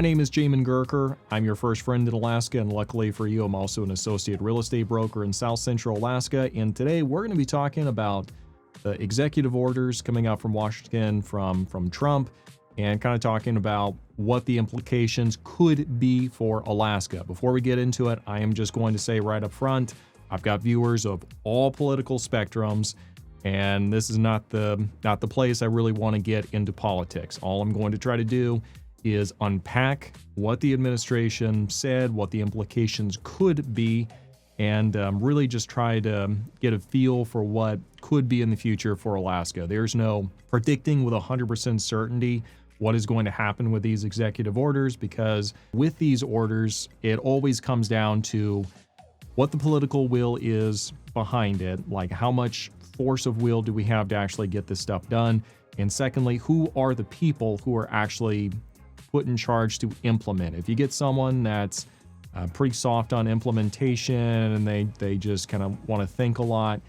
My name is Jamin Gurker. I'm your first friend in Alaska, and luckily for you, I'm also an associate real estate broker in South Central Alaska. And today we're going to be talking about the executive orders coming out from Washington from Trump, and kind of talking about what the implications could be for Alaska. Before we get into it, I am just going to say right up front, I've got viewers of all political spectrums, and this is not the place I really want to get into politics. All I'm going to try to do is unpack what the administration said, what the implications could be, and really just try to get a feel for what could be in the future for Alaska. There's no predicting with 100% certainty what is going to happen with these executive orders, because with these orders, it always comes down to what the political will is behind it, like how much force of will do we have to actually get this stuff done, and secondly, who are the people who are actually put in charge to implement. If you get someone that's pretty soft on implementation and they just kind of want to think a lot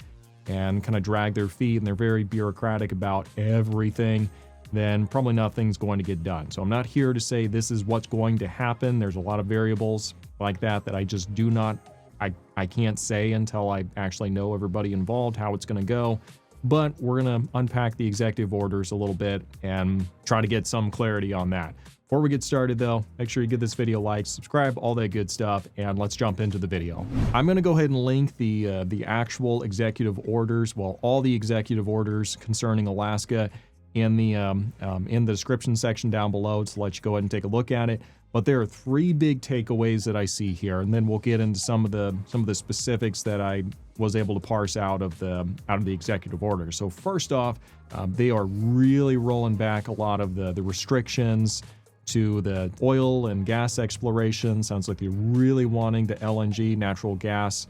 and kind of drag their feet and they're very bureaucratic about everything, then probably nothing's going to get done. So I'm not here to say this is what's going to happen. There's a lot of variables like that I just do not, I can't say until I actually know everybody involved, how it's going to go. But we're going to unpack the executive orders a little bit and try to get some clarity on that. Before we get started though, make sure you give this video a like, subscribe, all that good stuff, and let's jump into the video. I'm going to go ahead and link the actual executive orders, well, all the executive orders concerning Alaska in the description section down below to let you go ahead and take a look at it. But there are three big takeaways that I see here, and then we'll get into some of the specifics that I was able to parse out of the executive order. So first off, they are really rolling back a lot of the restrictions to the oil and gas exploration. Sounds like they're really wanting the LNG, natural gas,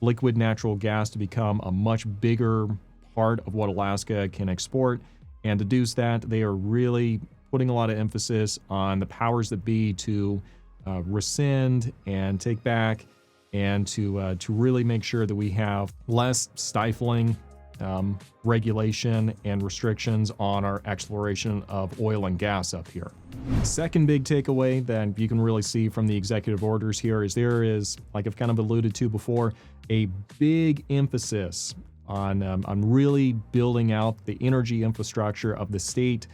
liquid natural gas, to become a much bigger part of what Alaska can export. And to do that, they are really putting a lot of emphasis on the powers that be to rescind and take back, and to really make sure that we have less stifling regulation and restrictions on our exploration of oil and gas up here. Second big takeaway that you can really see from the executive orders here is there is, like I've kind of alluded to before, a big emphasis on really building out the energy infrastructure of the state.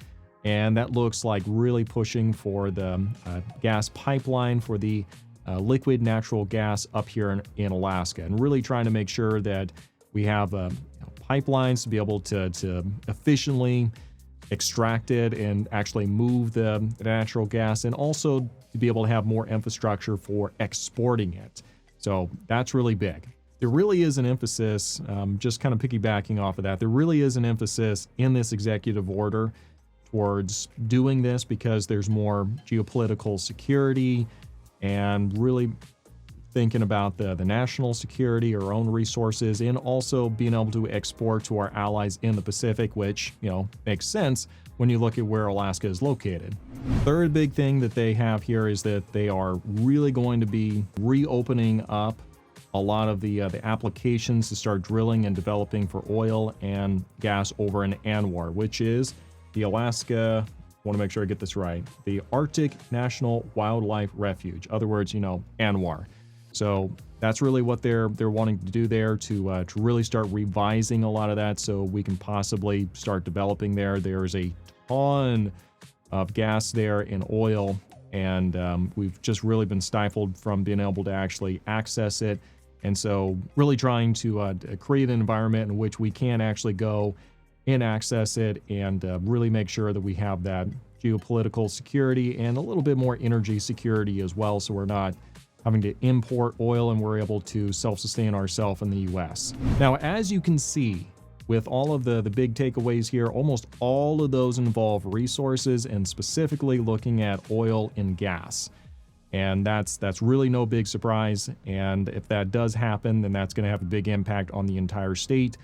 And that looks like really pushing for the gas pipeline for the liquid natural gas up here in Alaska, and really trying to make sure that we have pipelines to be able to efficiently extract it and actually move the natural gas, and also to be able to have more infrastructure for exporting it. So that's really big. There really is an emphasis, just kind of piggybacking off of that, there really is an emphasis in this executive order towards doing this because there's more geopolitical security and really thinking about the national security, our own resources, and also being able to export to our allies in the Pacific, which, you know, makes sense when you look at where Alaska is located. Third big thing that they have here is that they are really going to be reopening up a lot of the applications to start drilling and developing for oil and gas over in ANWR, which is the Alaska, I want to make sure I get this right, the Arctic National Wildlife Refuge. Other words, you know, ANWR. So that's really what they're wanting to do there, to really start revising a lot of that so we can possibly start developing there. There's a ton of gas there and oil, and we've just really been stifled from being able to actually access it. And so really trying to create an environment in which we can actually go and access it, and really make sure that we have that geopolitical security and a little bit more energy security as well, so we're not having to import oil and we're able to self-sustain ourselves in the US. Now, as you can see, with all of the big takeaways here, almost all of those involve resources, and specifically looking at oil and gas. And that's really no big surprise. And if that does happen, then that's going to have a big impact on the entire state.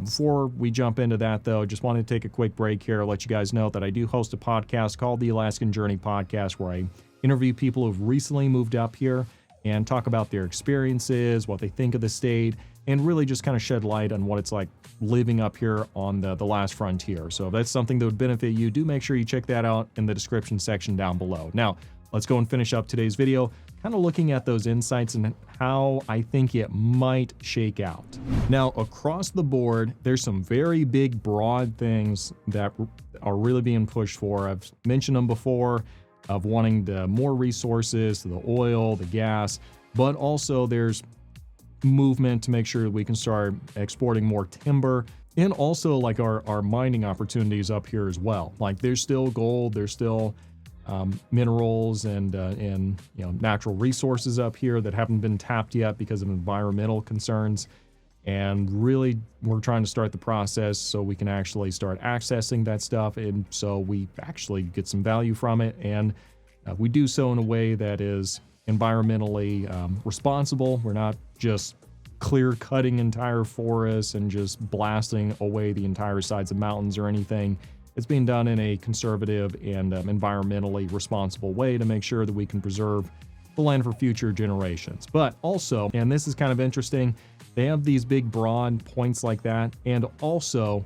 Before we jump into that, though, just wanted to take a quick break here, let you guys know that I do host a podcast called the Alaskan Journey Podcast, where I interview people who've recently moved up here and talk about their experiences, what they think of the state, and really just kind of shed light on what it's like living up here on the last frontier. So if that's something that would benefit you, do make sure you check that out in the description section down below. Now, let's go and finish up today's video, kind of looking at those insights and how I think it might shake out. Now, across the board, there's some very big, broad things that are really being pushed for. I've mentioned them before, of wanting more resources, the oil, the gas, but also there's movement to make sure that we can start exporting more timber, and also like our mining opportunities up here as well. Like there's still gold, there's still minerals and natural resources up here that haven't been tapped yet because of environmental concerns. And really, we're trying to start the process so we can actually start accessing that stuff, and so we actually get some value from it, and we do so in a way that is environmentally responsible. We're not just clear cutting entire forests and just blasting away the entire sides of mountains or anything. It's being done in a conservative and environmentally responsible way to make sure that we can preserve the land for future generations. But also, and this is kind of interesting, they have these big broad points like that, and also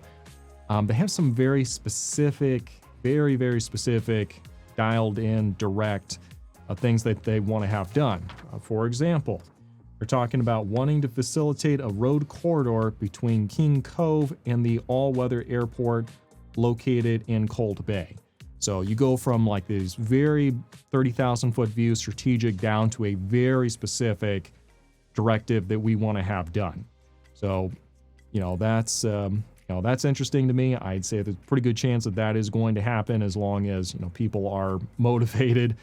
they have some very specific, very specific, dialed in, direct things that they want to have done. For example, they're talking about wanting to facilitate a road corridor between King Cove and the all-weather airport located in Cold Bay. So you go from like these very 30,000 foot view strategic down to a very specific directive that we want to have done. So, that's interesting to me. I'd say there's a pretty good chance that that is going to happen as long as, people are motivated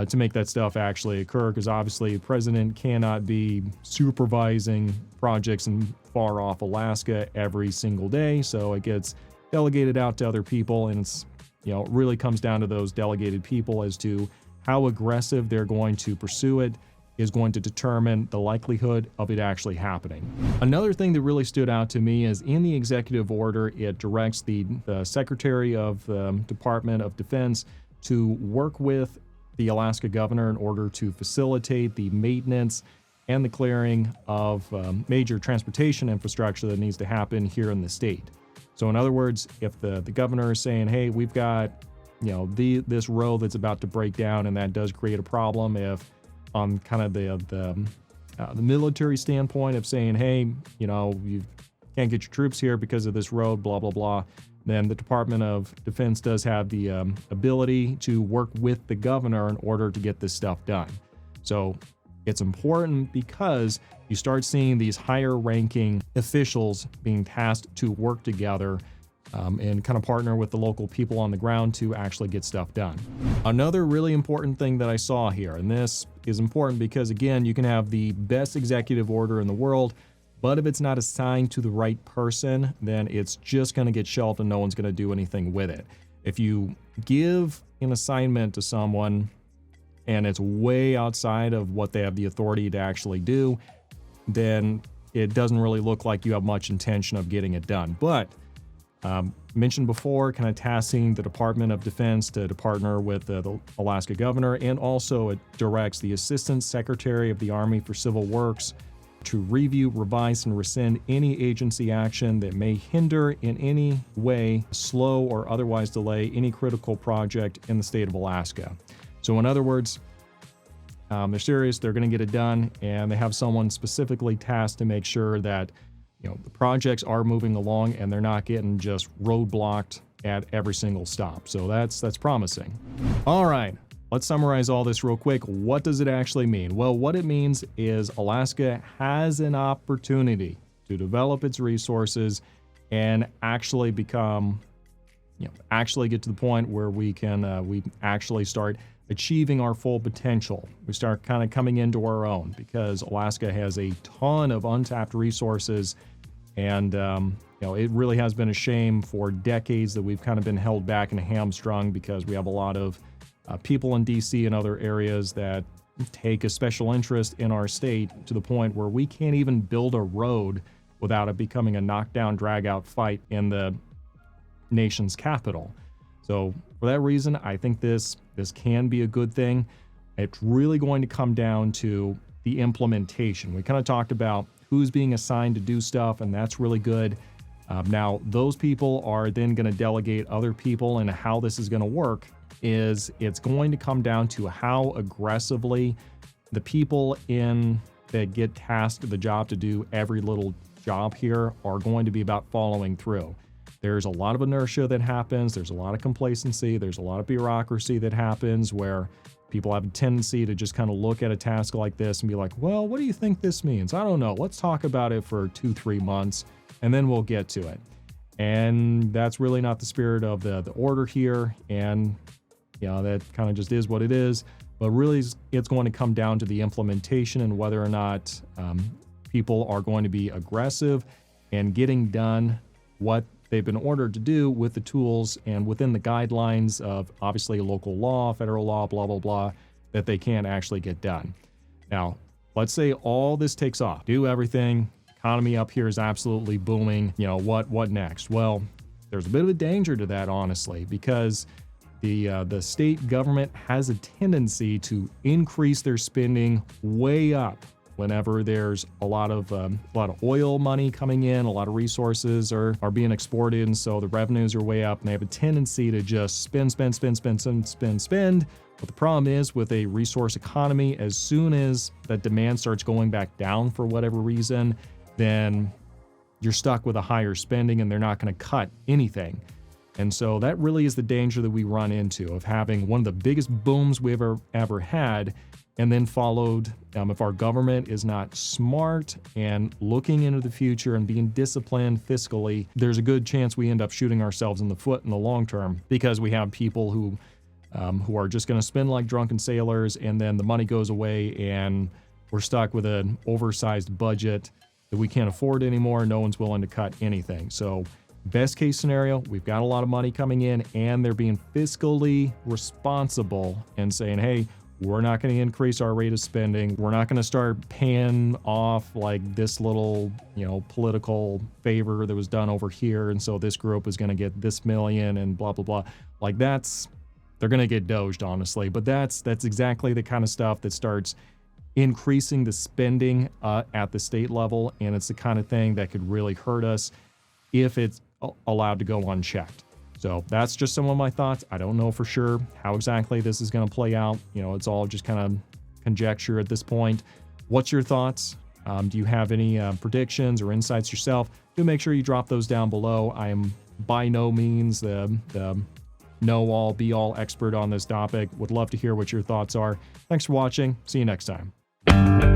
to make that stuff actually occur, because obviously the president cannot be supervising projects in far off Alaska every single day. So it gets delegated out to other people, and it's, it really comes down to those delegated people as to how aggressive they're going to pursue it is going to determine the likelihood of it actually happening. Another thing that really stood out to me is in the executive order, it directs the Secretary of the Department of Defense to work with the Alaska governor in order to facilitate the maintenance and the clearing of major transportation infrastructure that needs to happen here in the state. So in other words, if the governor is saying, hey, we've got, this road that's about to break down, and that does create a problem, if on kind of the military standpoint of saying, hey, you can't get your troops here because of this road, blah, blah, blah, then the Department of Defense does have the ability to work with the governor in order to get this stuff done. So it's important because you start seeing these higher ranking officials being tasked to work together and kind of partner with the local people on the ground to actually get stuff done. Another really important thing that I saw here, and this is important because, again, you can have the best executive order in the world, but if it's not assigned to the right person, then it's just going to get shelved and no one's going to do anything with it. If you give an assignment to someone and it's way outside of what they have the authority to actually do, then it doesn't really look like you have much intention of getting it done. But mentioned before, kind of tasking the Department of Defense to partner with the Alaska governor, and also it directs the Assistant Secretary of the Army for Civil Works to review, revise, and rescind any agency action that may hinder in any way, slow, or otherwise delay any critical project in the state of Alaska. So in other words, they're serious, they're going to get it done, and they have someone specifically tasked to make sure that the projects are moving along and they're not getting just roadblocked at every single stop. So that's promising. All right, let's summarize all this real quick. What does it actually mean? Well, what it means is Alaska has an opportunity to develop its resources and actually become, actually get to the point where we can, we actually start achieving our full potential. We start kind of coming into our own, because Alaska has a ton of untapped resources, and it really has been a shame for decades that we've kind of been held back and hamstrung, because we have a lot of people in DC and other areas that take a special interest in our state, to the point where we can't even build a road without it becoming a knockdown, drag-out fight in the nation's capital. So for that reason, I think this can be a good thing. It's really going to come down to the implementation. We kind of talked about who's being assigned to do stuff, and that's really good. Now, those people are then going to delegate other people, and how this is going to work is it's going to come down to how aggressively the people that get tasked the job to do every little job here are going to be about following through. There's a lot of inertia that happens. There's a lot of complacency. There's a lot of bureaucracy that happens where people have a tendency to just kind of look at a task like this and be like, well, what do you think this means? I don't know. Let's talk about it for 2-3 months and then we'll get to it. And that's really not the spirit of the order here. And, that kind of just is what it is. But really, it's going to come down to the implementation and whether or not people are going to be aggressive and getting done what they've been ordered to do with the tools and within the guidelines of obviously local law, federal law, blah, blah, blah, that they can actually get done. Now, let's say all this takes off, do everything, economy up here is absolutely booming. What next? Well, there's a bit of a danger to that, honestly, because the state government has a tendency to increase their spending way up whenever there's a lot of oil money coming in, a lot of resources are being exported, and so the revenues are way up, and they have a tendency to just spend. But the problem is, with a resource economy, as soon as that demand starts going back down for whatever reason, then you're stuck with a higher spending, and they're not going to cut anything. And so that really is the danger that we run into, of having one of the biggest booms we've ever had, and then followed, if our government is not smart and looking into the future and being disciplined fiscally, there's a good chance we end up shooting ourselves in the foot in the long term, because we have people who are just going to spend like drunken sailors, and then the money goes away and we're stuck with an oversized budget that we can't afford anymore. No one's willing to cut anything. So best case scenario, we've got a lot of money coming in and they're being fiscally responsible and saying, hey, we're not going to increase our rate of spending. We're not going to start paying off like this little, political favor that was done over here. And so this group is going to get this million and blah, blah, blah. Like they're going to get doged, honestly. But that's exactly the kind of stuff that starts increasing the spending at the state level. And it's the kind of thing that could really hurt us if it's allowed to go unchecked. So that's just some of my thoughts. I don't know for sure how exactly this is going to play out. It's all just kind of conjecture at this point. What's your thoughts? Do you have any predictions or insights yourself? Do make sure you drop those down below. I am by no means the know-all, be-all expert on this topic. Would love to hear what your thoughts are. Thanks for watching. See you next time.